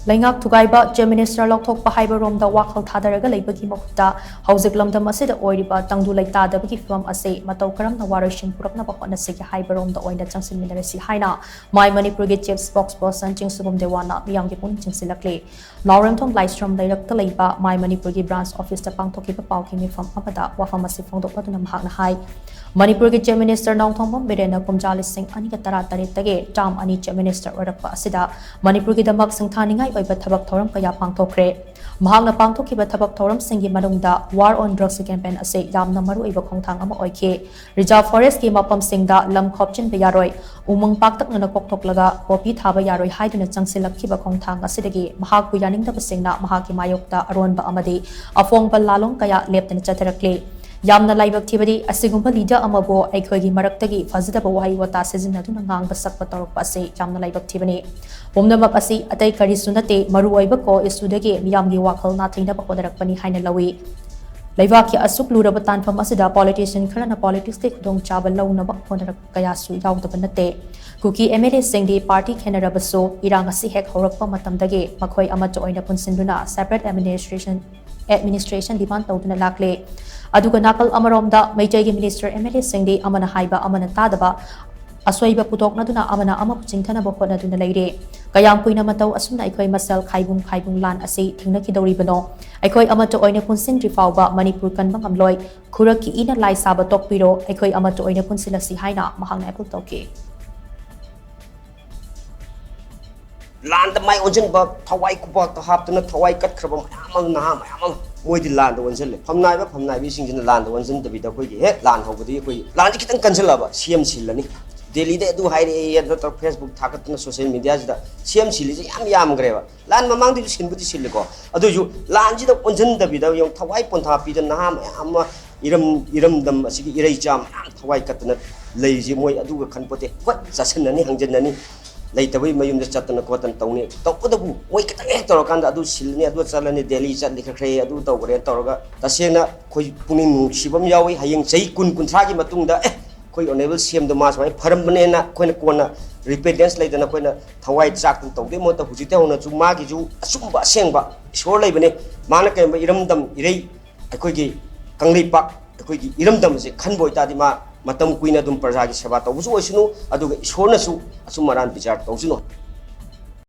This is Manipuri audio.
Leingak Thugaiba Chief Minister Louthokpa HAIBA Romda Wakhal Thadaraga Leibagi Mahutta HOUJIK LAMDAM ASIDA OIRIBA TANGDU LEITADABAGI PHIVAM ASI MATOU KARAMNA Waroishin Puraknaba HOTNASHIGE HAIBA Romda OINA CHANGSHINMINNARASI HAINA MANIPUR Chief Spokesperson CHINGSUBAM DEWAN MEEYAM CHINGSILLAKLI Laurenthom Laistrom Leirakta Leiba Manipur Branch Office ta Pangthokiba Pauki Mifam Amada Wafam Asi Phongdokpaduna Mahakna hai Manipur Chief Minister Louthokpa Birena Kumjali Singh Anika Tara Taretage Tam Ani Chief Minister Orakpa Asida Manipur Damak Singthaningai Oiba Thabak Thoram Kaya Pangthokre Mahakna Pangthokiba Thabak Thoram Singhi Manungda War on Drugs campaign ase Yamna Maru Iba Khongthang Ama Oike Reserve Forest ki Mapam Singda Lam Khopchin Bayaroi Umang Paktak Nana Kokthoklaga Popi Thaba Yaroi Haiduna Changsilakhiba Khongthang Asidagi Mahak Yaning Singna Mahaki Mayokta Aronba Amadi Afong Balalong Kaya Leptan Chatarakli Yamna Laibak Tibadi Asigumba Leader Amabo Ekogi Maraktagi Fazida Bawai Wata Sezinatuna Ngang Basak Patorok Pasi Yamna Laibak Tibani Bomnama Pasi Atay Karisunate Maruoibako Isudagi Miyamgi Wakhal Natina Bakodarakpani Haina Lawi Leibaki Asuk Lurabatan from Asida politician Karana politics Dong Chaba Launa Bakodarak Kayasu Yaudabanate Kuki Emiri Singdi Party Canada Baso Irangasi Hek Horakpa Matamdagi Makoi Amato Oina Punsinduna Separate Administration demand Toduna Lakle Aduga Nakal Amaromda Majagi Minister Emiri Singdi Amana HAIBA Amana Tadaba Aswaiba Putok Naduna Amana Amapchintana Bokona Duna Lady Kayam Puina Matau Asuna Ikoi Masel Kaibung Lan Asi Tinaki Doribano Ikoi Amato Oina Punsin Rifauba Manipur Kanbang Amloy Kuraki Ina Lai Saba Tokpiro Ikoi Amato Oina Punsilasi Haina Mahang Apple Toki Land the my ocean but Hawaii Kupak to have to not Hawaii cut crabam Naham Moy the land the ones from Naiva in the land the ones in the Vida head land over the land kitten Kansalaba, CM Silani. Daily they do hide a lot of Facebook target on social media. CM Sil is yam grave. Land among the skin with the silico. Ado you land the ones the Vida, young Hawaii Pontapi, the Naham, Iram them, Irajam, Hawaii Catanat, lazy Moy Adu can put it. What? Sasanani, Hanjanani. Later we may use the Chatan Cotton Tony. Talk with the book. Wake at the Torokanda do Silnia do Salani Delhi, Sadika Cray, do Toroga, Tasena, Puning, Shibam Yawi, Haying Say Kun Kuntragi Matunda, Koi unable to see him the mass, my Parambanana, Quena, repentance later than a Quena, Hawaii Jack and Togemo, Hujitana to Magiju, Sumba, Sengba, Shore Labane, Manaka, Iramdam, Ire, a quickie, Kangli Pak, a quickie, Iramdam, Kanboy Tadima. Matam Queen Dum Prajagi Sabato, was no, I do Shonasu, Asumaran Pijar,